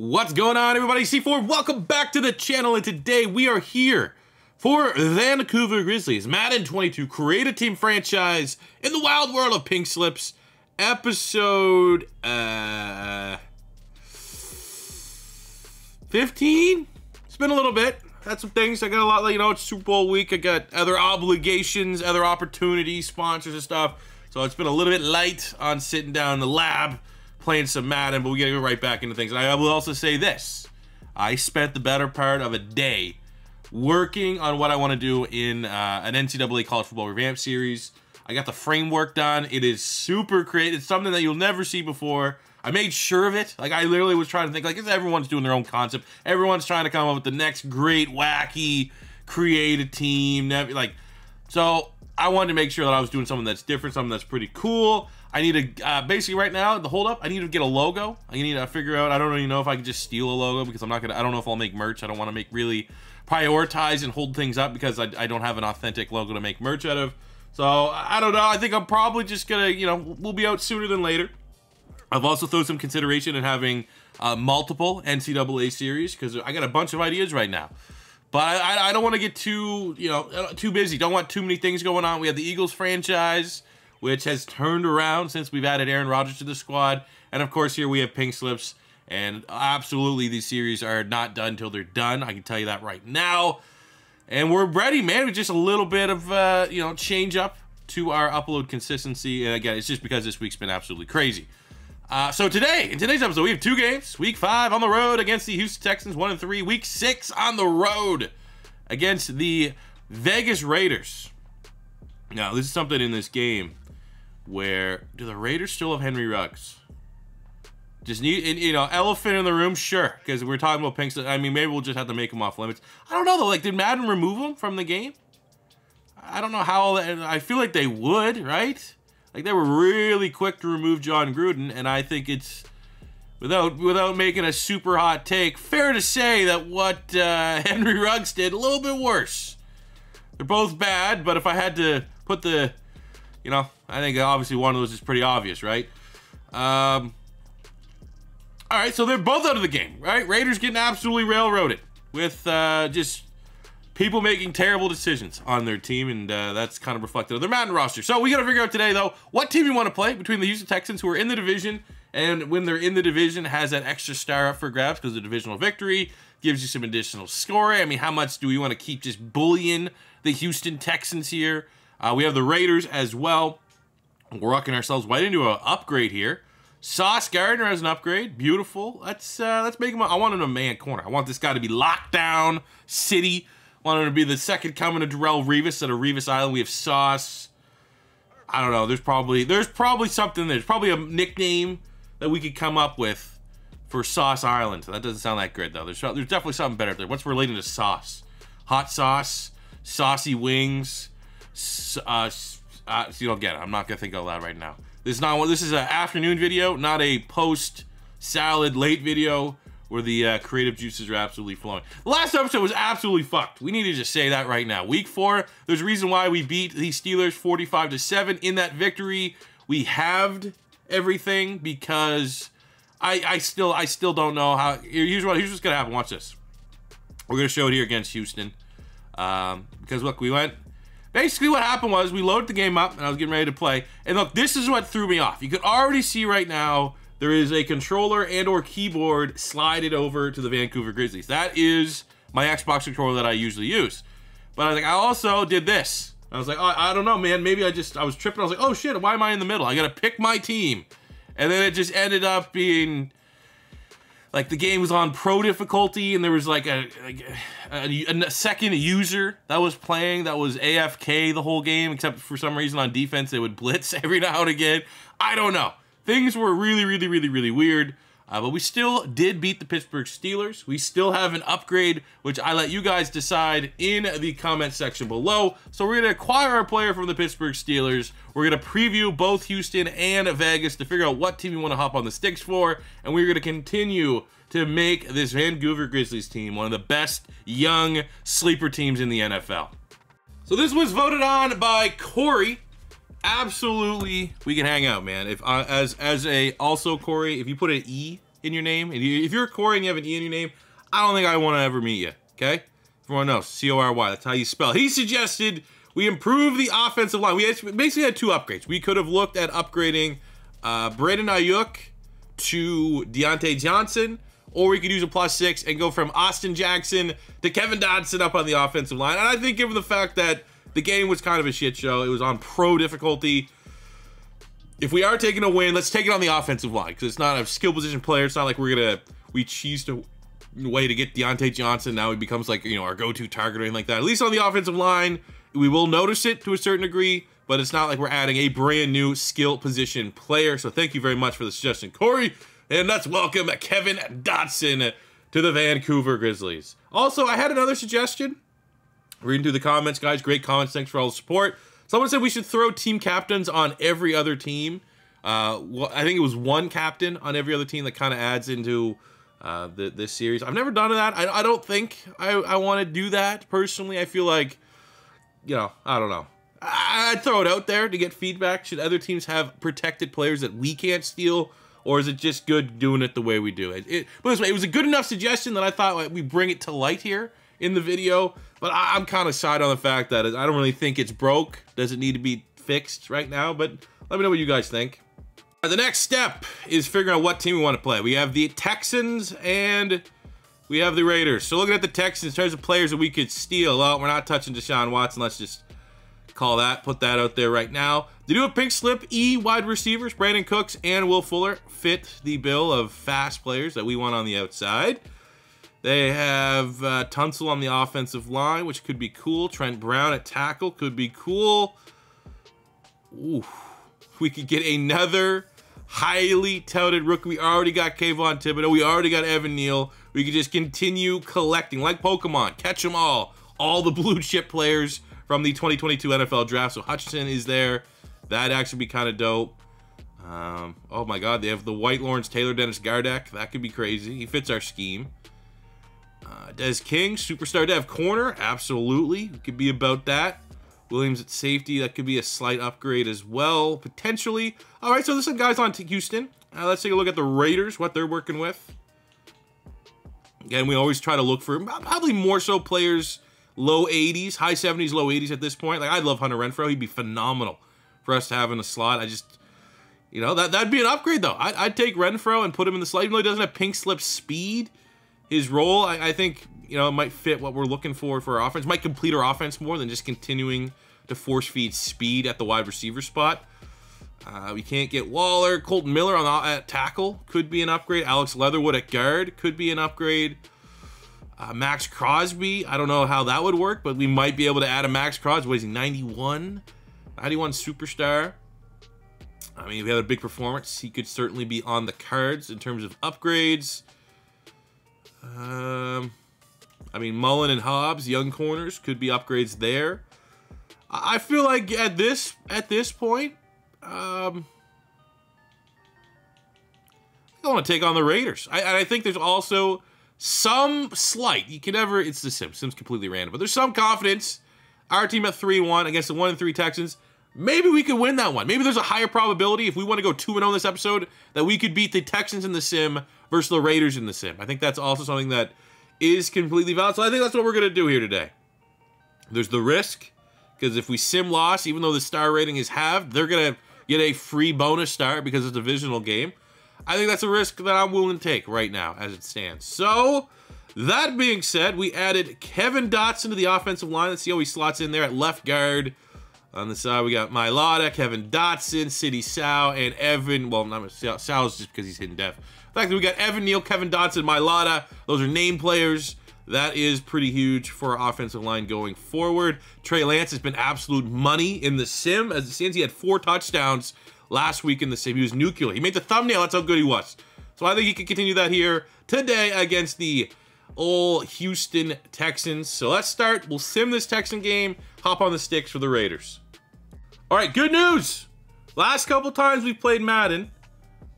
What's going on, everybody? C4, welcome back to the channel, and today we are here for Vancouver Grizzlies Madden 22 Create a Team franchise in the wild world of pink slips, episode 15. It's been a little bit. Had some things. I got a lot, it's Super Bowl week. I got other obligations, other opportunities, sponsors and stuff. So it's been a little bit light on sitting down in the lab playing some Madden, but we gotta go right back into things. And I will also say this: I spent the better part of a day working on what I want to do in an NCAA college football revamp series. I got the framework done. It is super creative. It's something that you'll never see before. I made sure of it. Like, I literally was trying to think, like, everyone's doing their own concept. Everyone's trying to come up with the next great, wacky, creative team. So I wanted to make sure that I was doing something that's different, something that's pretty cool. I need to, basically right now, the hold up, I need to get a logo. I need to figure out, I don't really know if I can just steal a logo because I don't know if I'll make merch. I don't want to really prioritize and hold things up because I don't have an authentic logo to make merch out of. So, I don't know. I think I'm probably just gonna, we'll be out sooner than later. I've also thrown some consideration in having multiple NCAA series because I got a bunch of ideas right now. But I don't want to get too, too busy. Don't want too many things going on. We have the Eagles franchise, which has turned around since we've added Aaron Rodgers to the squad. And of course, here we have pink slips. And absolutely, these series are not done until they're done. I can tell you that right now. And we're ready, man, with just a little bit of, change up to our upload consistency. And again, it's just because this week's been absolutely crazy. So in today's episode, we have 2 games. Week 5 on the road against the Houston Texans, 1-3. Week 6 on the road against the Vegas Raiders. Now, this is something in this game where, do the Raiders still have Henry Ruggs? Just need, elephant in the room, sure, because we're talking about pinks. I mean, maybe we'll just have to make him off limits. I don't know, though. Like, did Madden remove him from the game? I don't know how. I feel like they would, right? Like, they were really quick to remove John Gruden, and I think it's, without making a super hot take, fair to say that what Henry Ruggs did, a little bit worse. They're both bad, but if I had to put the, I think obviously one of those is pretty obvious, right? All right, so they're both out of the game, right? Raiders getting absolutely railroaded with just people making terrible decisions on their team, and that's kind of reflected on their Madden roster. So we got to figure out today, though, what team you want to play between the Houston Texans, who are in the division, and when they're in the division, has that extra star up for grabs because the divisional victory gives you some additional scoring. I mean, how much do we want to keep just bullying the Houston Texans here? We have the Raiders as well. We're rocking ourselves right into an upgrade here. Sauce Gardner has an upgrade. Beautiful. Let's make him. I want him a man corner. I want this guy to be locked down. City. I want him to be the second coming of Darrelle Revis at a Revis Island. We have Sauce. I don't know. There's probably something. There's probably a nickname that we could come up with for Sauce Island. That doesn't sound that good though. There's definitely something better there. What's related to sauce? Hot sauce, saucy wings. So you don't get it. I'm not gonna think out loud right now. This is an afternoon video, not a post salad late video where the creative juices are absolutely flowing. The last episode was absolutely fucked. We need to just say that right now. Week 4, there's a reason why we beat the Steelers 45-7. In that victory, we halved everything because I still don't know how. Here's what's gonna happen. Watch this. We're gonna show it here against Houston because look, we went. Basically, what happened was we loaded the game up, and I was getting ready to play. And look, this is what threw me off. You can already see right now there is a controller and or keyboard slided over to the Vancouver Grizzlies. That is my Xbox controller that I usually use. But I was like, I also did this. I was like, oh, I don't know, man. Maybe I was tripping. I was like, oh, shit, why am I in the middle? I got to pick my team. And then it just ended up being like the game was on pro difficulty, and there was like a second user that was playing that was AFK the whole game, except for some reason on defense they would blitz every now and again. I don't know. Things were really weird, but we still did beat the Pittsburgh Steelers. We still have an upgrade, which I let you guys decide in the comment section below. So we're going to acquire our player from the Pittsburgh Steelers. We're going to preview both Houston and Vegas to figure out what team we want to hop on the sticks for, and we're going to continue to make this Vancouver Grizzlies team one of the best young sleeper teams in the NFL. So this was voted on by Corey. Absolutely, we can hang out, man. If also Corey, if you put an E in your name, if you're Corey and you have an E in your name, I don't think I want to ever meet you, okay? Everyone knows, C-O-R-Y, that's how you spell. He suggested we improve the offensive line. We basically had 2 upgrades. We could have looked at upgrading Brandon Ayuk to Deontay Johnson, or we could use a +6 and go from Austin Jackson to Kevin Dotson up on the offensive line. And I think given the fact that the game was kind of a shit show, it was on pro difficulty, if we are taking a win, let's take it on the offensive line, because it's not a skill position player. It's not like we cheesed a way to get Deontay Johnson. Now he becomes like, you know, our go-to target or anything like that. At least on the offensive line, we will notice it to a certain degree, but it's not like we're adding a brand new skill position player. So thank you very much for the suggestion, Corey. And let's welcome Kevin Dotson to the Vancouver Grizzlies. Also, I had another suggestion. Reading through the comments, guys. Great comments. Thanks for all the support. Someone said we should throw team captains on every other team. Well, I think it was 1 captain on every other team that kind of adds into this series. I've never done that. I don't think I want to do that personally. I feel like, you know, I don't know. I'd throw it out there to get feedback. Should other teams have protected players that we can't steal? Or is it just good doing it the way we do it? But this way, it was a good enough suggestion that I thought we bring it to light here in the video. But I'm kind of side on the fact that I don't really think it's broke. Does it need to be fixed right now? But let me know what you guys think. The next step is figuring out what team we want to play. We have the Texans and we have the Raiders. So looking at the Texans in terms of players that we could steal. Well, we're not touching Deshaun Watson. Let's just put that out there right now. They do have pink slip E wide receivers. Brandon Cooks and Will Fuller fit the bill of fast players that we want on the outside. They have Tunsil on the offensive line, which could be cool. Trent Brown at tackle could be cool. Ooh, we could get another highly touted rookie. We already got Kayvon Thibodeau. We already got Evan Neal. We could just continue collecting like Pokemon. Catch them all the blue chip players from the 2022 NFL Draft. So Hutchinson is there. That'd actually be kind of dope. Oh my God, they have the White Lawrence Taylor, Dennis Gardeck. That could be crazy. He fits our scheme. Des King, superstar dev corner. Absolutely. It could be about that. Williams at safety. That could be a slight upgrade as well, potentially. All right, so there's some guys on to Houston. Let's take a look at the Raiders, what they're working with. Again, we always try to look for probably more so players low 80s, high 70s, low 80s at this point. Like, I'd love Hunter Renfrow. He'd be phenomenal for us to have in the slot. I just, you know, that'd be an upgrade, though. I'd take Renfrow and put him in the slot. Even though he doesn't have pink slip speed, his role, I think, you know, it might fit what we're looking for our offense. Might complete our offense more than just continuing to force feed speed at the wide receiver spot. We can't get Waller. Colton Miller at tackle could be an upgrade. Alex Leatherwood at guard could be an upgrade. Max Crosby, I don't know how that would work, but we might be able to add a Max Crosby. What is he, 91? 91 superstar. I mean, if he had a big performance, he could certainly be on the cards in terms of upgrades. I mean, Mullen and Hobbs, young corners, could be upgrades there. I feel like at this point, I want to take on the Raiders. I think there's also some slight, you can never, it's the Sims completely random, but there's some confidence. Our team at 3-1 against the 1-3 Texans. Maybe we could win that one. Maybe there's a higher probability, if we want to go 2-0 this episode, that we could beat the Texans in the Sim versus the Raiders in the Sim. I think that's also something that is completely valid. So I think that's what we're going to do here today. There's the risk, because if we Sim loss, even though the star rating is halved, they're going to get a free bonus star because it's a divisional game. I think that's a risk that I'm willing to take right now as it stands. So, that being said, we added Kevin Dotson to the offensive line. Let's see how he slots in there at left guard. On the side, we got Mailata, Kevin Dotson, Sidney Sow, and Evan. Well, not Sow's just because he's hidden deaf. The fact that we got Evan Neal, Kevin Dotson, Mailata. Those are name players. That is pretty huge for our offensive line going forward. Trey Lance has been absolute money in the Sim. As it stands, he had 4 touchdowns last week in the Sim. He was nuclear. He made the thumbnail. That's how good he was. So I think he can continue that here today against the old Houston Texans. So let's start. We'll Sim this Texan game. Hop on the sticks for the Raiders. All right, good news. Last couple times we played Madden,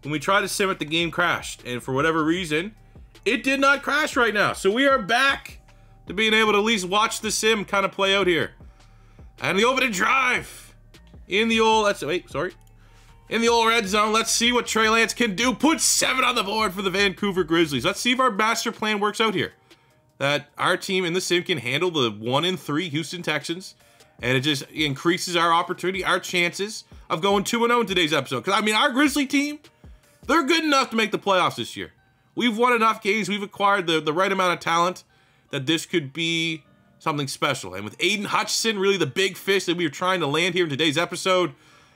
when we tried to Sim it, the game crashed. And for whatever reason, it did not crash right now. So we are back to being able to at least watch the Sim kind of play out here. And the opening drive in the old, In the old red zone, let's see what Trey Lance can do. Put 7 on the board for the Vancouver Grizzlies. Let's see if our master plan works out here. That our team in the sim can handle the 1-3 Houston Texans. And it just increases our opportunity, our chances of going 2-0 in today's episode. Because, I mean, our Grizzly team, they're good enough to make the playoffs this year. We've won enough games. We've acquired the right amount of talent that this could be something special. And with Aidan Hutchinson, really the big fish that we are trying to land here in today's episode,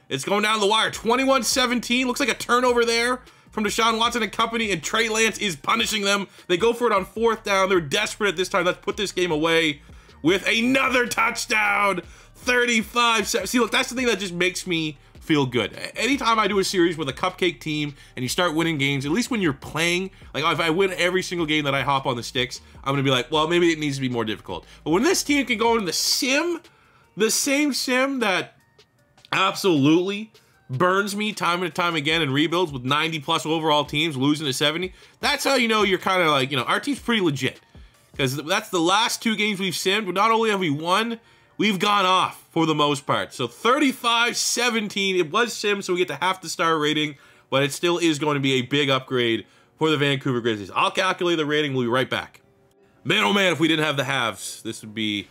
it's going down the wire. 21-17. Looks like a turnover there from Deshaun Watson and company, and Trey Lance is punishing them. They go for it on 4th down. They're desperate at this time. Let's put this game away with another touchdown. 35. See, look, that's the thing that just makes me feel good. Anytime I do a series with a cupcake team and you start winning games, at least when you're playing, like if I win every single game that I hop on the sticks, I'm going to be like, well, maybe it needs to be more difficult. But when this team can go in the sim, the same sim that absolutely burns me time and time again in rebuilds with 90+ overall teams losing to 70, that's how you know you're kind of like, you know, our team's pretty legit. Because that's the last 2 games we've simmed. But not only have we won, we've gone off for the most part. So 35-17, it was sim, so we get the half the star rating, but it still is going to be a big upgrade for the Vancouver Grizzlies. I'll calculate the rating. We'll be right back. Man, oh man, if we didn't have the halves, this would be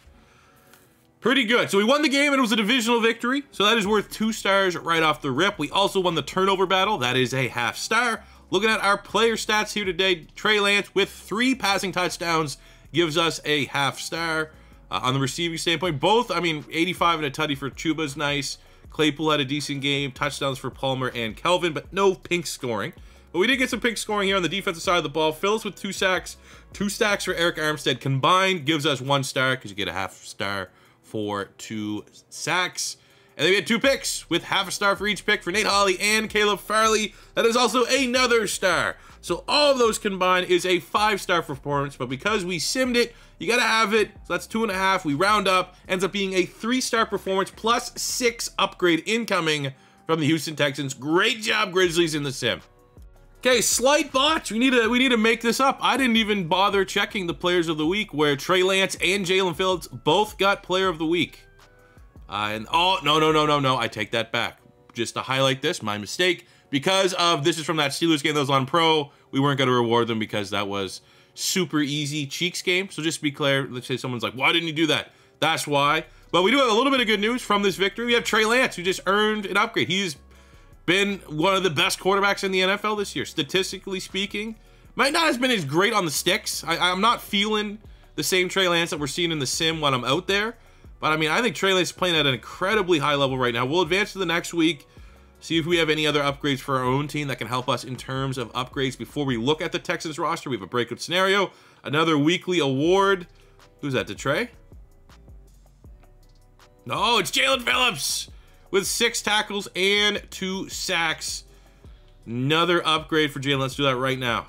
pretty good. So we won the game, and it was a divisional victory. So that is worth 2 stars right off the rip. We also won the turnover battle. That is a half star. Looking at our player stats here today, Trey Lance with 3 passing touchdowns gives us a half star. On the receiving standpoint, both, I mean, 85 and a tutty for Chuba is nice. Claypool had a decent game. Touchdowns for Palmer and Kelvin, but no pink scoring. But we did get some pink scoring here on the defensive side of the ball. Phillips with 2 sacks. 2 stacks for Eric Armstead combined gives us 1 star because you get a half star for 2 sacks. And then we had 2 picks with half a star for each pick for Nate Hawley and Caleb Farley. That is also another star. So all of those combined is a 5-star performance, but because we simmed it, you gotta have it. So that's 2.5. We round up, ends up being a 3-star performance plus 6 upgrade incoming from the Houston Texans. Great job, Grizzlies, in the sim. Okay, slight botch. We need to make this up. I didn't even bother checking the players of the week, where Trey Lance and Jalen Phillips both got player of the week. And oh, no, I take that back. Just to highlight this, my mistake. Because of, this is from that Steelers game that was on Pro, we weren't going to reward them because that was super easy Cheeks game. So just to be clear, let's say someone's like, why didn't you do that? That's why. But we do have a little bit of good news from this victory. We have Trey Lance, who just earned an upgrade. He's been one of the best quarterbacks in the NFL this year, statistically speaking. Might not have been as great on the sticks. I'm not feeling the same Trey Lance that we're seeing in the sim when I'm out there. But I mean, I think Trey Lance is playing at an incredibly high level right now. We'll advance to the next week, see if we have any other upgrades for our own team that can help us in terms of upgrades before we look at the Texans roster. We have a breakout scenario, another weekly award. Who's that, to Trey? No, it's Jalen Phillips with 6 tackles and 2 sacks. Another upgrade for Jalen. Let's do that right now.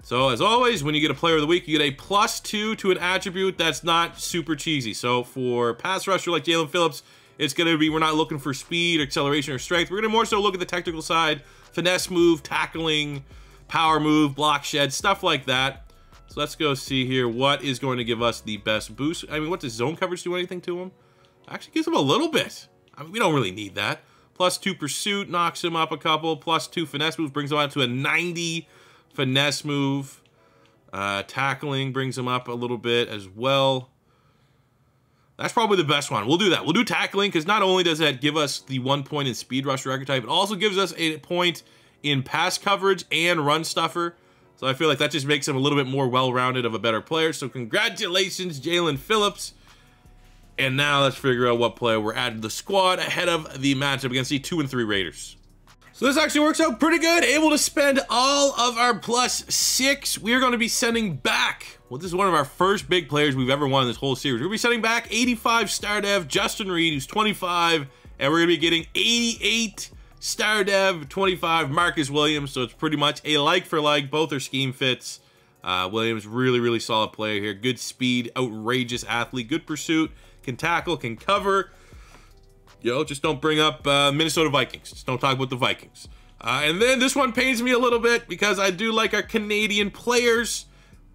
So as always, when you get a player of the week, you get a +2 to an attribute that's not super cheesy. So for pass rusher like Jalen Phillips, it's going to be, we're not looking for speed, acceleration, or strength. We're going to more so look at the technical side, finesse move, tackling, power move, block shed, stuff like that. So let's go see here what is going to give us the best boost. I mean, what does zone coverage do anything to him? Actually gives him a little bit. I mean, we don't really need that. +2 pursuit knocks him up a couple. +2 finesse moves brings him out to a 90 finesse move. Tackling brings him up a little bit as well. That's probably the best one. We'll do that. We'll do tackling because not only does that give us the 1 point in speed rush record type, it also gives us a point in pass coverage and run stuffer. So I feel like that just makes him a little bit more well-rounded of a better player. So congratulations, Jalen Phillips. And now let's figure out what player we're adding to the squad ahead of the matchup against the 2-3 Raiders. So this actually works out pretty good. Able to spend all of our +6. We are going to be sending back, well, this is one of our first big players we've ever won in this whole series. We're going to be sending back 85 star dev Justin Reed, who's 25, and we're going to be getting 88 star dev 25 Marcus Williams. So it's pretty much a like for like. Both are scheme fits. Williams, really solid player here. Good speed, outrageous athlete, good pursuit, can tackle, can cover. You know, just don't bring up Minnesota Vikings. Just don't talk about the Vikings. And then this one pains me a little bit because I do like our Canadian players,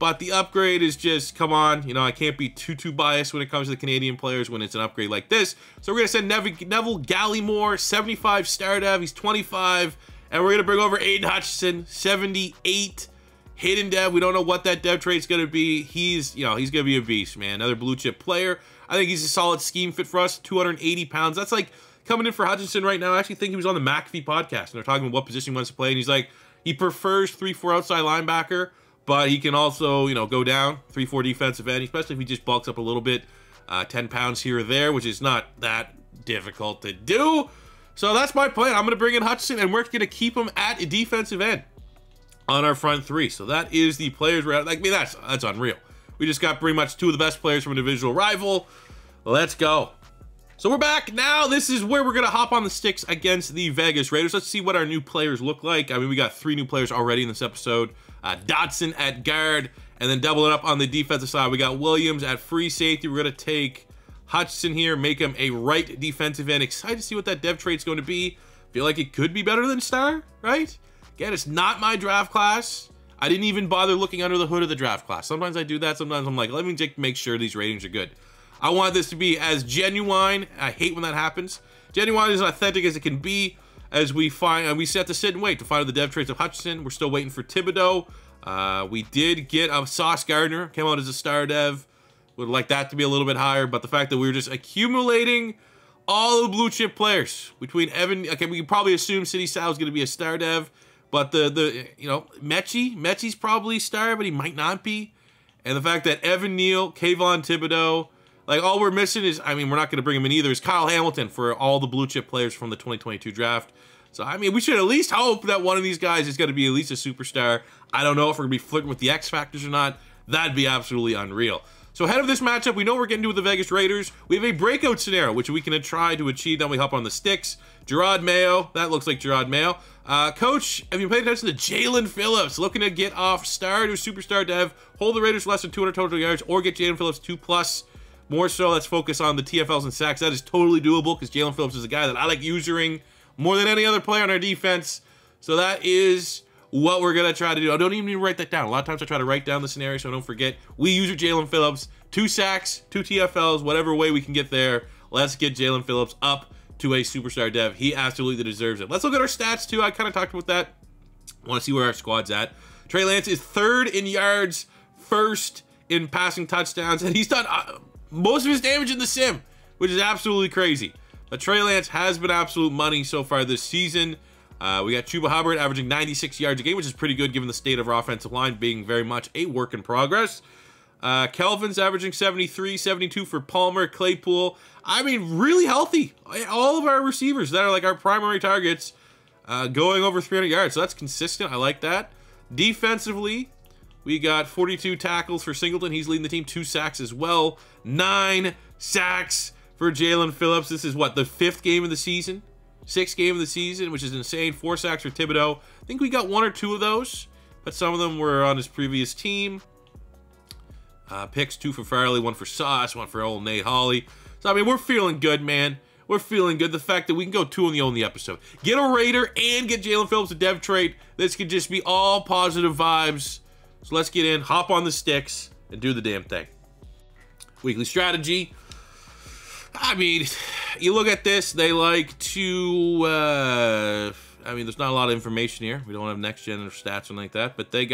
But the upgrade is just, come on, you know, I can't be too biased when it comes to the Canadian players when it's an upgrade like this. So we're going to send Neville Gallimore, 75 star dev, he's 25. And we're going to bring over Aidan Hutchinson, 78 hidden dev. We don't know what that dev trade's going to be. He's, you know, he's going to be a beast, man. Another blue chip player. I think he's a solid scheme fit for us, 280 pounds. That's like coming in for Hutchinson right now. I actually think he was on the McAfee podcast, and they're talking about what position he wants to play. And he's like, he prefers 3-4 outside linebacker, but he can also, you know, go down 3-4 defensive end, especially if he just bulks up a little bit, 10 pounds here or there, which is not that difficult to do. So that's my plan. I'm going to bring in Hutchinson, and we're going to keep him at a defensive end on our front three. So that is the players we're at. Like, I mean, that's unreal. We just got pretty much two of the best players from a divisional rival. Let's go. So we're back now. This is where we're going to hop on the sticks against the Vegas Raiders. Let's see what our new players look like. I mean, we got 3 new players already in this episode. Dotson at guard, and then doubling up on the defensive side. We got Williams at free safety. We're going to take Hutchinson here, make him a right defensive end. Excited to see what that dev trade's going to be. Feel like it could be better than Star, right? Again, it's not my draft class. I didn't even bother looking under the hood of the draft class. Sometimes I do that. Sometimes I'm like, let me just make sure these ratings are good. I want this to be as genuine. I hate when that happens. Genuine is authentic as it can be. As we find, and we set to sit and wait to find out the dev traits of Hutchinson. We're still waiting for Thibodeau. We did get a Sauce Gardner, came out as a star dev. Would like that to be a little bit higher, but the fact that we were just accumulating all the blue chip players between Evan. Okay, we can probably assume City Sal is going to be a star dev, but the you know, Mechie's probably star, but he might not be. And the fact that Evan Neal, Kayvon Thibodeau, like, all we're missing is, I mean, we're not going to bring him in either, is Kyle Hamilton for all the blue chip players from the 2022 draft. So, I mean, we should at least hope that one of these guys is going to be at least a superstar. I don't know if we're going to be flirting with the X factors or not. That'd be absolutely unreal. So, ahead of this matchup, we know we're getting to with the Vegas Raiders. We have a breakout scenario, which we can try to achieve. Then we hop on the sticks. Gerard Mayo. That looks like Gerard Mayo. Coach, have you paid attention to Jalen Phillips? Looking to get off star to superstar dev. Hold the Raiders less than 200 total yards, or get Jalen Phillips 2+. More so, let's focus on the TFLs and sacks. That is totally doable because Jalen Phillips is a guy that I like using more than any other player on our defense. So that is what we're going to try to do. I don't even need to write that down. A lot of times I try to write down the scenario so I don't forget. We use Jalen Phillips, 2 sacks, 2 TFLs, whatever way we can get there. Let's get Jalen Phillips up to a superstar dev. He absolutely deserves it. Let's look at our stats too. I kind of talked about that. I want to see where our squad's at. Trey Lance is 3rd in yards, 1st in passing touchdowns, and he's done most of his damage in the sim, which is absolutely crazy. But Trey Lance has been absolute money so far this season. We got Chuba Hubbard averaging 96 yards a game, which is pretty good given the state of our offensive line being very much a work in progress. Kelvin's averaging 73, 72 for Palmer, Claypool. I mean, really healthy. All of our receivers that are like our primary targets going over 300 yards. So that's consistent. I like that. Defensively, we got 42 tackles for Singleton. He's leading the team. 2 sacks as well. 9 sacks for Jalen Phillips. This is what, the 5th game of the season? 6th game of the season, which is insane. 4 sacks for Thibodeau. I think we got 1 or 2 of those, but some of them were on his previous team. Picks, 2 for Farley, 1 for Sauce, 1 for old Nate Hawley. So, I mean, we're feeling good, man. We're feeling good. The fact that we can go 2 on the episode. Get a Raider and get Jalen Phillips a dev trade. This could just be all positive vibes. So let's get in, hop on the sticks, and do the damn thing. Weekly strategy. I mean, you look at this, they like to, I mean, there's not a lot of information here. We don't have next-gen or stats or like that, but they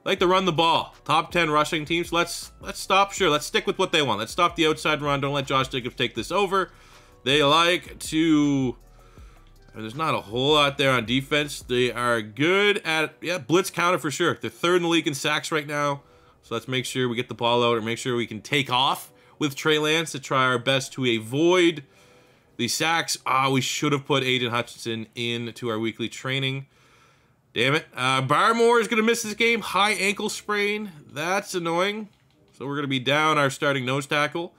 like to run the ball. Top 10 rushing teams. Let's stop, sure, let's stick with what they want. Let's stop the outside run. Don't let Josh Jacobs take this over. They like to, I mean, there's not a whole lot there on defense. They are good at, yeah, blitz counter for sure. They're 3rd in the league in sacks right now. So let's make sure we get the ball out or make sure we can take off with Trey Lance to try our best to avoid the sacks. We should have put Aidan Hutchinson into our weekly training. Damn it. Barmore is going to miss this game. High ankle sprain. That's annoying. So we're going to be down our starting nose tackle.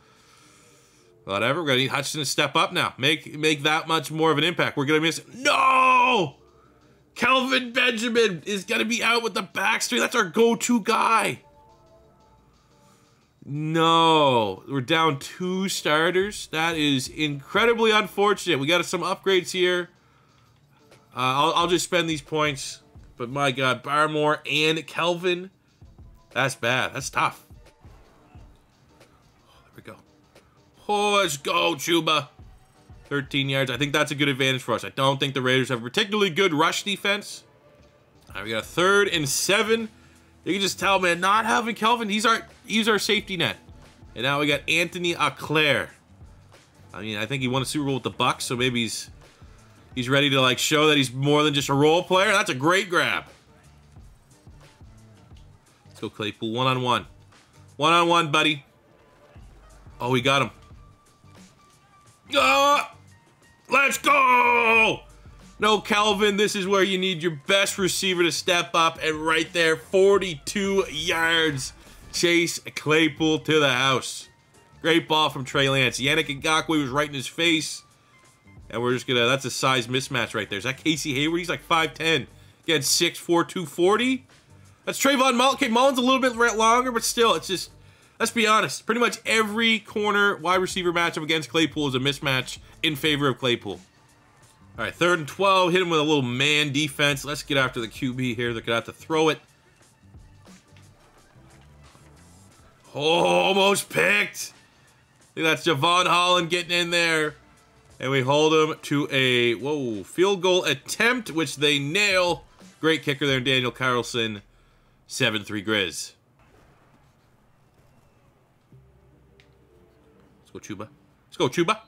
Whatever. We're going to need Hutchinson to step up now. Make that much more of an impact. We're going to miss. No! Kelvin Benjamin is going to be out with the back strain. That's our go-to guy. No, we're down 2 starters. That is incredibly unfortunate. We got some upgrades here. I'll just spend these points. But my God, Barmore and Kelvin. That's bad. That's tough. Oh, there we go. Oh, let's go, Chuba. 13 yards. I think that's a good advantage for us. I don't think the Raiders have a particularly good rush defense. All right, we got a 3rd and 7. You can just tell, man, not having Kelvin, he's our safety net. And now we got Anthony Auclair. I mean, I think he won a Super Bowl with the Bucs, so maybe he's ready to, like, show that he's more than just a role player. That's a great grab. Let's go, Claypool. One-on-one. One-on-one, buddy. Oh, we got him. Let's go! No, Kelvin, this is where you need your best receiver to step up. And right there, 42 yards. Chase Claypool to the house. Great ball from Trey Lance. Yannick Ngakoue was right in his face. And we're just going to... That's a size mismatch right there. Is that Casey Hayward? He's like 5'10". Again, 6'4", 240. That's Trayvon Mullen. Okay, Mullen's a little bit longer, but still, it's just... Let's be honest. Pretty much every corner wide receiver matchup against Claypool is a mismatch in favor of Claypool. All right, 3rd and 12. Hit him with a little man defense. Let's get after the QB here. They're going to have to throw it. Oh, almost picked. I think that's Javon Holland getting in there. And we hold him to a, field goal attempt, which they nail. Great kicker there, Daniel Carlson. 7-3 Grizz. Let's go, Chuba. Let's go, Chuba.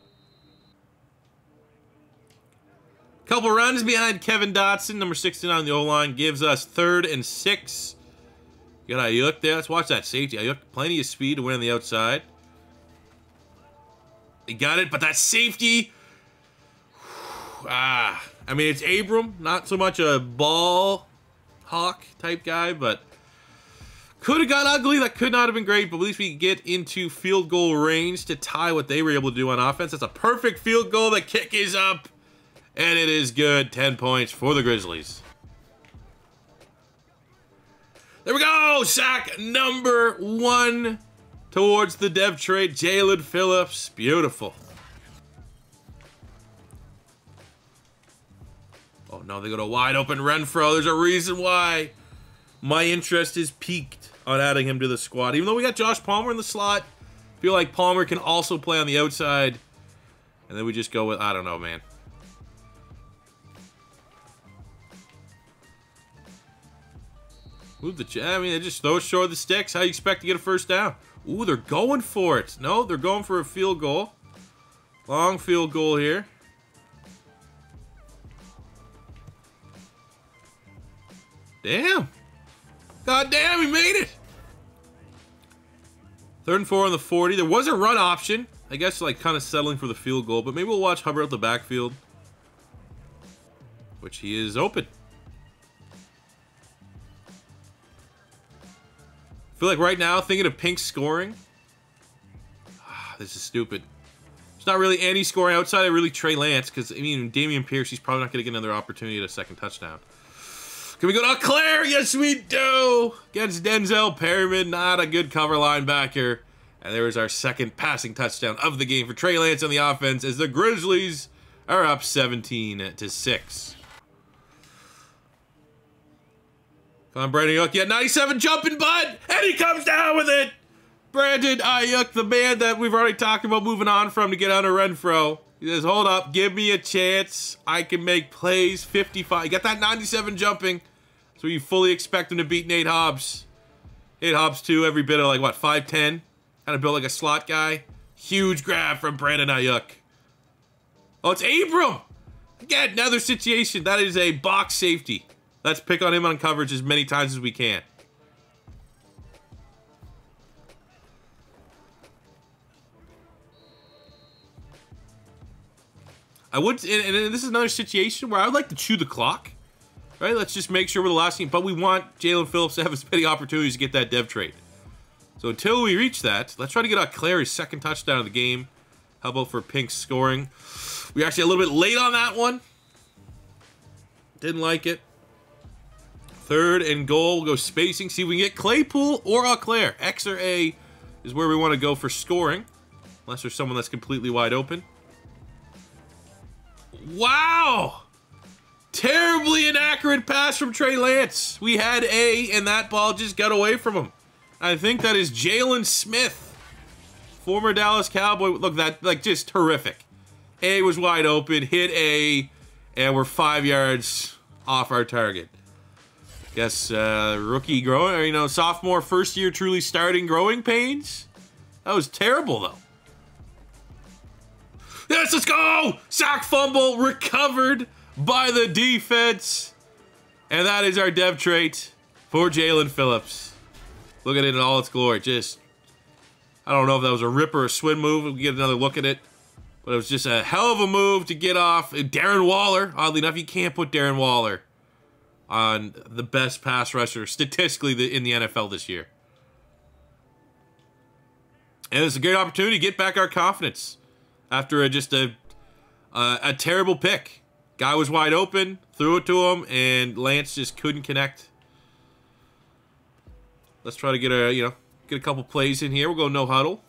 Couple runs behind Kevin Dotson. Number 69 on the O-line gives us 3rd and 6. You got Ayuk there. Let's watch that safety. Ayuk, plenty of speed to win on the outside. He got it, but that safety... I mean, it's Abram. Not so much a ball hawk type guy, but... Could have got ugly. That could not have been great, but at least we get into field goal range to tie what they were able to do on offense. That's a perfect field goal. The kick is up, and it is good. 10 points for the Grizzlies. There we go. Sack number 1 towards the dev trade. Jalen Phillips. Beautiful. Oh, no, they go to wide open Renfro. There's a reason why my interest is piqued on adding him to the squad. Even though we got Josh Palmer in the slot, I feel like Palmer can also play on the outside. And then we just go with, I don't know, man. Move the, I mean, they just throw short of the sticks. How you expect to get a first down? Ooh, they're going for it. No, they're going for a field goal. Long field goal here. Damn. God damn, he made it. 3rd and 4 on the 40. There was a run option. I guess like kind of settling for the field goal, but maybe we'll watch Hubbard out the backfield. Which he is open. I feel like right now, thinking of Pink scoring. This is stupid. It's not really any scoring outside of really Trey Lance, because, I mean, Dameon Pierce, he's probably not going to get another opportunity at a second touchdown. Can we go to Claire? Yes, we do. Against Denzel Perryman, not a good cover linebacker. And there is our second passing touchdown of the game for Trey Lance on the offense as the Grizzlies are up 17-6. Come on, Brandon Ayuk. Yeah, 97 jumping, bud. And he comes down with it. Brandon Ayuk, the man that we've already talked about moving on from to get on a Renfro. He says, hold up, give me a chance. I can make plays. 55. You got that 97 jumping. So you fully expect him to beat Nate Hobbs. Nate Hobbs, too, every bit of, like, what, 5'10"? Kind of built like a slot guy. Huge grab from Brandon Ayuk. Oh, it's Abram. Again, another situation. That is a box safety. Let's pick on him on coverage as many times as we can. I would, and this is another situation where I would like to chew the clock. Right? Let's just make sure we're the last team. But we want Jalen Phillips to have as many opportunities to get that dev trade. So until we reach that, let's try to get Clary's second touchdown of the game. How about for Pink's scoring? We're actually a little bit late on that one. Didn't like it. 3rd and goal. We'll go spacing. See if we can get Claypool or Auclair. X or A is where we want to go for scoring. Unless there's someone that's completely wide open. Wow! Terribly inaccurate pass from Trey Lance. We had A, and that ball just got away from him. I think that is Jalen Smith, former Dallas Cowboy. Look, that, like, just terrific. A was wide open, hit A, and we're 5 yards off our target. Guess rookie growing, or, you know, sophomore, first year truly starting growing pains. That was terrible, though. Yes, let's go! Sack, fumble, recovered by the defense. And that is our dev trait for Jalen Phillips. Look at it in all its glory. Just, I don't know if that was a rip or a swing move. We'll get another look at it. But it was just a hell of a move to get off. And Darren Waller, oddly enough, you can't put Darren Waller on the best pass rusher statistically in the NFL this year. And it's a great opportunity to get back our confidence after just a terrible pick. Guy was wide open, threw it to him, and Lance just couldn't connect. Let's try to get a couple plays in here. We'll go no huddle.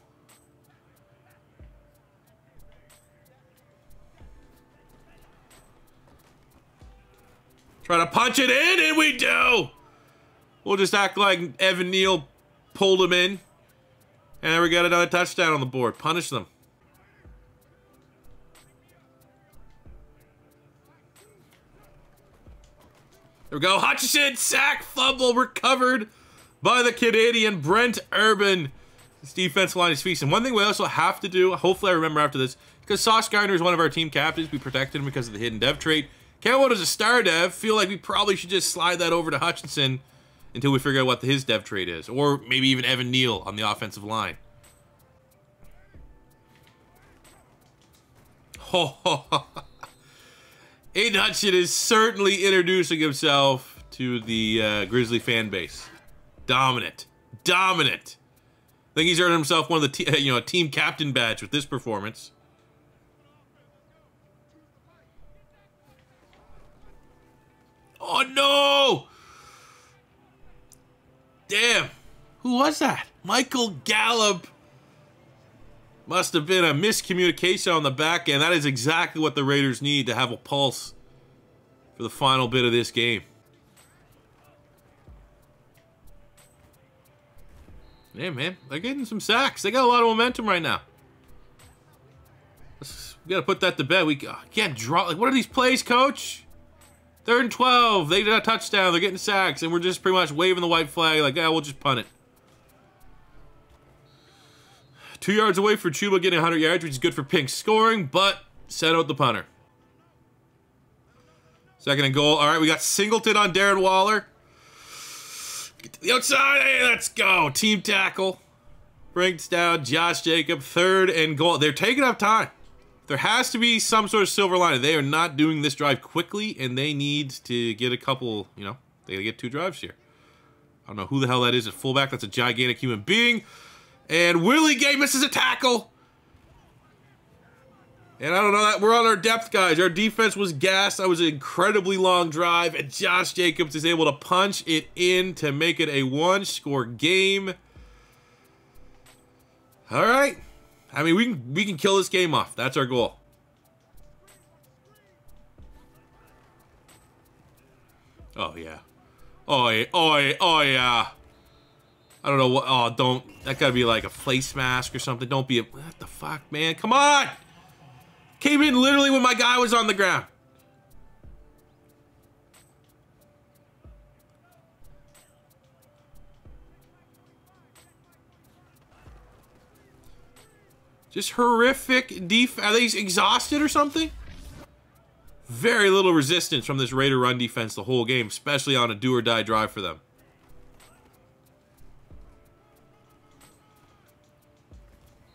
Try to punch it in, and we do. We'll just act like Evan Neal pulled him in. And we got another touchdown on the board. Punish them. There we go. Hutchinson, sack, fumble, recovered by the Canadian Brent Urban. This defense line is feasting. One thing we also have to do, hopefully I remember after this, because Sauce Gardner is one of our team captains. We protected him because of the hidden dev trait. Campbell is a star dev. Feel like we probably should just slide that over to Hutchinson until we figure out what his dev trait is. Or maybe even Evan Neal on the offensive line. Aidan Hutchinson is certainly introducing himself to the Grizzly fan base. Dominant. Dominant. I think he's earned himself one of the team captain badge with this performance. Oh no! Damn. Who was that? Michael Gallup. Must have been a miscommunication on the back end. That is exactly what the Raiders need to have a pulse for the final bit of this game. Yeah, man. They're getting some sacks. They got a lot of momentum right now. We got to put that to bed. We can't draw. Like, what are these plays, coach? 3rd and 12. They did a touchdown. They're getting sacks. And we're just pretty much waving the white flag. Like, we'll just punt it. 2 yards away for Chuba getting 100 yards, which is good for Pink scoring, but set out the punter. 2nd and goal. All right, we got Singleton on Darren Waller. Get to the outside. Hey, let's go. Team tackle. Brings down Josh Jacob. 3rd and goal. They're taking up time. There has to be some sort of silver lining. They are not doing this drive quickly, and they need to get a couple, they got to get 2 drives here. I don't know who the hell that is at fullback. That's a gigantic human being. And Willie Gay misses a tackle. And I don't know that we're on our depth, guys. Our defense was gassed. That was an incredibly long drive. And Josh Jacobs is able to punch it in to make it a 1-score game. All right. I mean, we can kill this game off. That's our goal. Oh, yeah. Oh, yeah. Oh, yeah. Oh, yeah. I don't know what. Oh, don't. That gotta be like a face mask or something. Don't be a. What the fuck, man? Come on! Came in literally when my guy was on the ground. Just horrific defense. Are they exhausted or something? Very little resistance from this Raider run defense the whole game, especially on a do-or-die drive for them.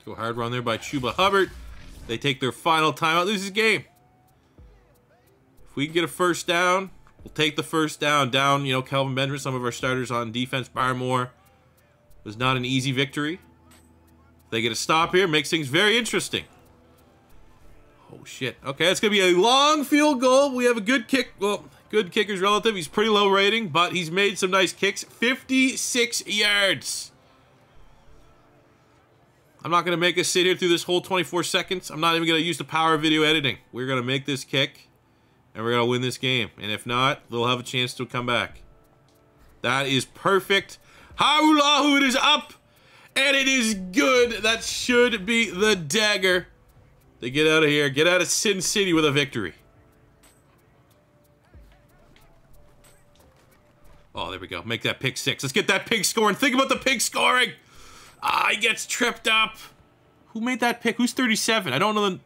Go hard run there by Chuba Hubbard. They take their final timeout. Lose this game. If we can get a first down, we'll take the first down. Down, Kelvin Benjamin, some of our starters on defense. Barmore was not an easy victory. If they get a stop here, makes things very interesting. Oh, shit. Okay, it's going to be a long field goal. We have a good kick. Well, good kicker's relative. He's pretty low rating, but he's made some nice kicks. 56 yards. I'm not going to make us sit here through this whole 24 seconds. I'm not even going to use the power of video editing. We're going to make this kick, and we're going to win this game. And if not, they'll have a chance to come back. That is perfect. Haulahu, it is up, and it is good. That should be the dagger to get out of here. Get out of Sin City with a victory. Oh, there we go. Make that pick 6. Let's get that pig scoring. Think about the pig scoring. Ah, he gets tripped up. Who made that pick? Who's 37? I don't know the...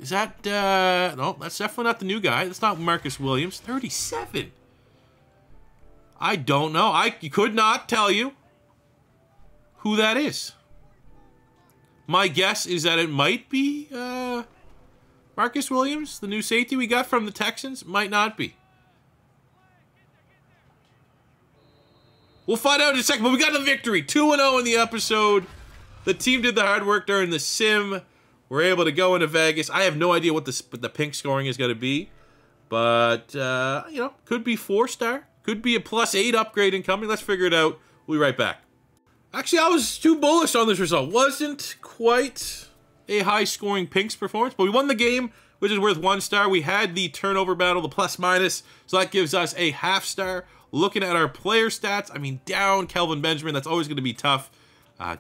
Is that, no, that's definitely not the new guy. That's not Marcus Williams. 37. I don't know. I could not tell you who that is. My guess is that it might be, Marcus Williams, the new safety we got from the Texans. Might not be. We'll find out in a second, but we got the victory. 2-0 in the episode. The team did the hard work during the sim. We're able to go into Vegas. I have no idea what the pink scoring is going to be. But, you know, could be 4-star. Could be a +8 upgrade incoming. Let's figure it out. We'll be right back. Actually, I was too bullish on this result. Wasn't quite a high-scoring pinks performance, but we won the game, which is worth 1 star. We had the turnover battle, the +-, so that gives us a ½ star. Looking at our player stats, I mean, down Kelvin Benjamin, that's always going to be tough,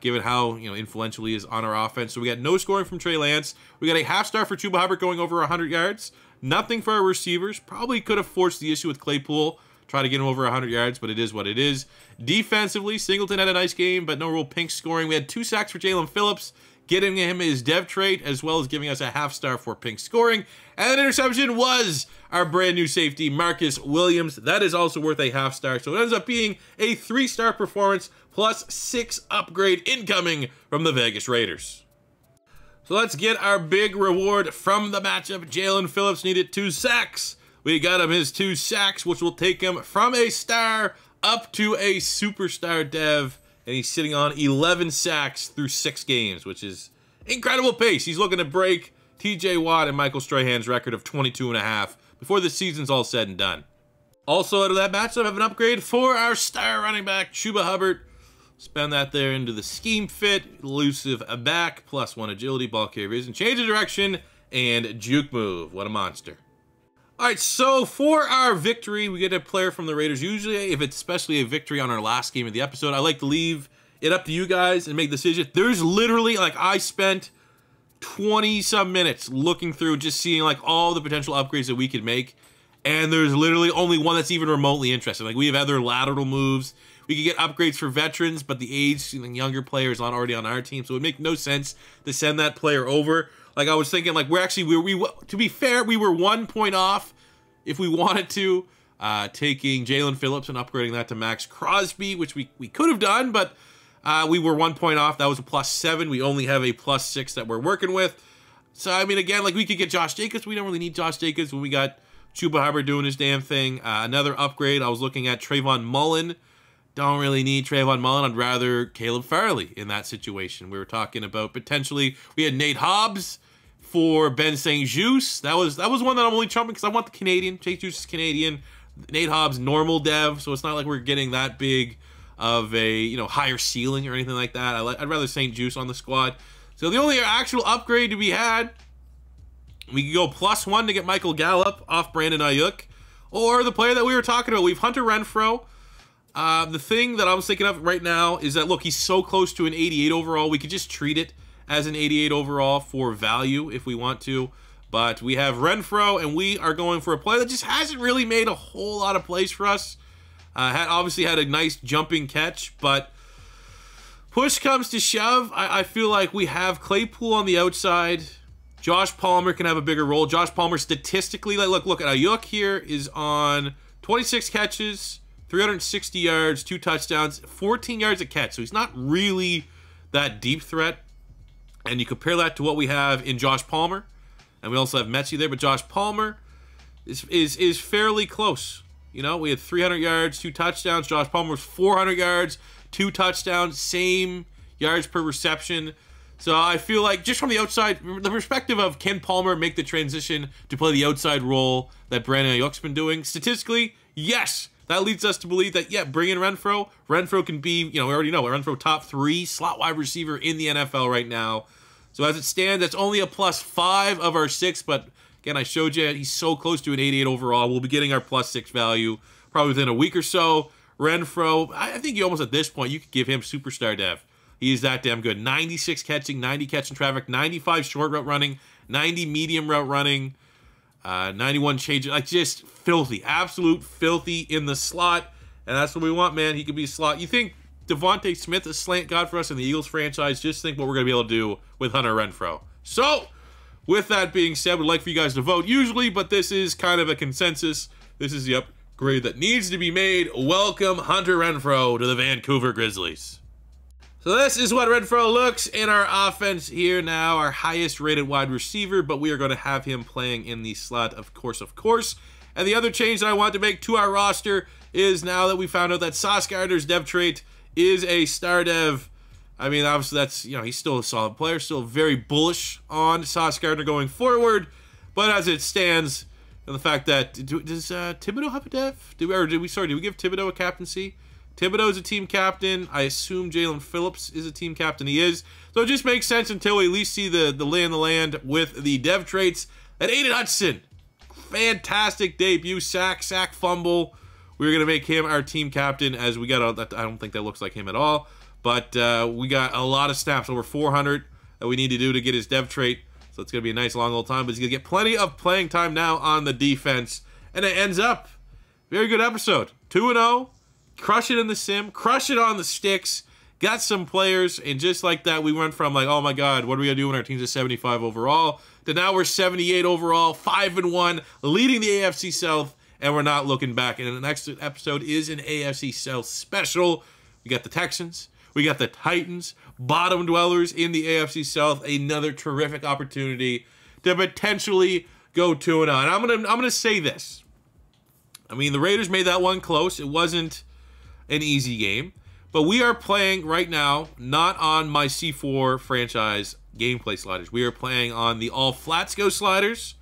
given how, you know, influential he is on our offense. So we got no scoring from Trey Lance. We got a ½ star for Chuba Hubbard going over 100 yards. Nothing for our receivers. Probably could have forced the issue with Claypool. Try to get him over 100 yards, but it is what it is. Defensively, Singleton had a nice game, but no real pink scoring. We had 2 sacks for Jalen Phillips, getting him his dev trait, as well as giving us a ½ star for pink scoring. And that interception was our brand new safety, Marcus Williams. That is also worth a ½ star. So it ends up being a 3-star performance +6 upgrade incoming from the Vegas Raiders. So let's get our big reward from the matchup. Jalen Phillips needed 2 sacks. We got him his 2 sacks, which will take him from a star up to a superstar dev. And he's sitting on 11 sacks through 6 games, which is incredible pace. He's looking to break TJ Watt and Michael Strahan's record of 22.5 before the season's all said and done. Also out of that matchup, I have an upgrade for our star running back, Chuba Hubbard. Spend that there into the scheme fit, elusive back, +1 agility, ball carrier vision, change of direction, and juke move. What a monster. All right, so for our victory, we get a player from the Raiders. Usually, if it's especially a victory on our last game of the episode, I like to leave it up to you guys and make the decision. There's literally, like, I spent 20-some minutes looking through, just seeing, like, all the potential upgrades that we could make, and there's literally only one that's even remotely interesting. Like, we have other lateral moves. We could get upgrades for veterans, but the age and younger player is not already on our team, so it would make no sense to send that player over. Like, I was thinking, like, to be fair, we were 1 point off if we wanted to, taking Jalen Phillips and upgrading that to Max Crosby, which we could have done, but we were 1 point off. That was a +7. We only have a +6 that we're working with. So, I mean, again, like, we could get Josh Jacobs. We don't really need Josh Jacobs when we got Chuba Hubbard doing his damn thing. Another upgrade, I was looking at Trayvon Mullen. Don't really need Trayvon Mullen. I'd rather Caleb Farley in that situation. We were talking about potentially, we had Nate Hobbs for Ben St-Juste. That was one that I'm only trumping because I want the Canadian. St-Juste is Canadian. Nate Hobbs, normal dev, so it's not like we're getting that big of a, you know, higher ceiling or anything like that. I'd rather St-Juste on the squad. So the only actual upgrade to be had, we could go +1 to get Michael Gallup off Brandon Ayuk, or the player that we were talking about. We've Hunter Renfrow. The thing that I was thinking of right now is that, look, he's so close to an 88 overall. We could just treat it as an 88 overall for value if we want to. But we have Renfrow, and we are going for a player that just hasn't really made a whole lot of plays for us. Obviously had a nice jumping catch, but push comes to shove. I feel like we have Claypool on the outside. Josh Palmer can have a bigger role. Josh Palmer statistically, like look at Ayuk here, is on 26 catches, 360 yards, 2 touchdowns, 14 yards a catch. So he's not really that deep threat. And you compare that to what we have in Josh Palmer, and we also have Metsy there, but Josh Palmer is fairly close. You know, we had 300 yards, 2 touchdowns. Josh Palmer was 400 yards, 2 touchdowns, same yards per reception. So I feel like just from the outside, the perspective of can Palmer make the transition to play the outside role that Brandon Ayuk's been doing? Statistically, yes. That leads us to believe that, yeah, bring in Renfrow. Renfrow can be, you know, we already know, Renfrow top 3 slot wide receiver in the NFL right now. So as it stands, that's only a +5 of our 6, but again, I showed you he's so close to an 88 overall. We'll be getting our +6 value probably within a week or so. Renfroe, I think you almost at this point, you could give him superstar dev. He's that damn good. 96 catching, 90 catching traffic, 95 short route running, 90 medium route running, 91 change. Like, just filthy. Absolute filthy in the slot. And that's what we want, man. He could be a slot. You think Devontae Smith is slant god for us in the Eagles franchise? Just think what we're going to be able to do with Hunter Renfroe. So, with that being said, we'd like for you guys to vote usually, but this is kind of a consensus. This is the upgrade that needs to be made. Welcome Hunter Renfroe to the Vancouver Grizzlies. So this is what Renfroe looks in our offense here now, our highest rated wide receiver, but we are going to have him playing in the slot, of course. And the other change that I want to make to our roster is now that we found out that Sauce Gardner's dev trait is a star dev. I mean, obviously that's, you know, he's still a solid player, still very bullish on Sauce Gardner going forward, but as it stands, the fact that, does Thibodeau have a dev? Did we give Thibodeau a captaincy? Thibodeau is a team captain. I assume Jalen Phillips is a team captain. He is. So it just makes sense until we at least see the lay in the land with the dev traits. And Aidan Hutchinson, fantastic debut, sack, fumble. We're going to make him our team captain as we got, I don't think that looks like him at all. But we got a lot of snaps, over 400 that we need to do to get his dev trait. So it's going to be a nice long old time. But he's going to get plenty of playing time now on the defense. And it ends up, very good episode. 2-0. Crush it in the sim, crush it on the sticks, got some players, and just like that, we went from like, oh my god, what are we going to do when our team's at 75 overall, to now we're 78 overall, 5-1, leading the AFC South, and we're not looking back. And the next episode is an AFC South special. We got the Texans, we got the Titans, bottom dwellers in the AFC South, another terrific opportunity to potentially go 2-0. And I'm gonna say this. I mean, the Raiders made that one close. It wasn't an easy game, but we are playing right now not on my C4 franchise gameplay sliders. We are playing on the all flats go sliders.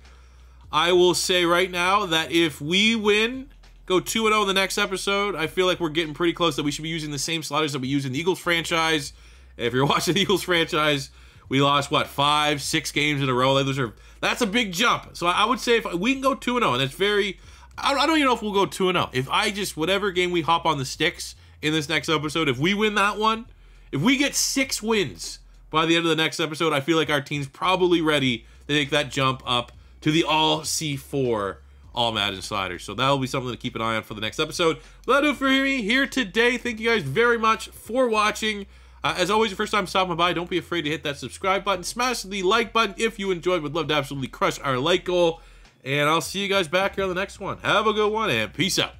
I will say right now that if we win, go 2-0 in the next episode, I feel like we're getting pretty close that we should be using the same sliders that we use in the Eagles franchise. If you're watching the Eagles franchise, we lost what, 5-6 games in a row. That's a big jump. So I would say if we can go 2-0, and that's very, I don't even know if we'll go 2-0. If I just, whatever game we hop on the sticks in this next episode, if we win that one, if we get 6 wins by the end of the next episode, I feel like our team's probably ready to take that jump up to the all C4 all Madden sliders. So that'll be something to keep an eye on for the next episode. That'll do it for me here today. Thank you guys very much for watching. As always, your first time stopping by, don't be afraid to hit that subscribe button. Smash the like button if you enjoyed. Would love to absolutely crush our like goal. And I'll see you guys back here on the next one. Have a good one, and peace out.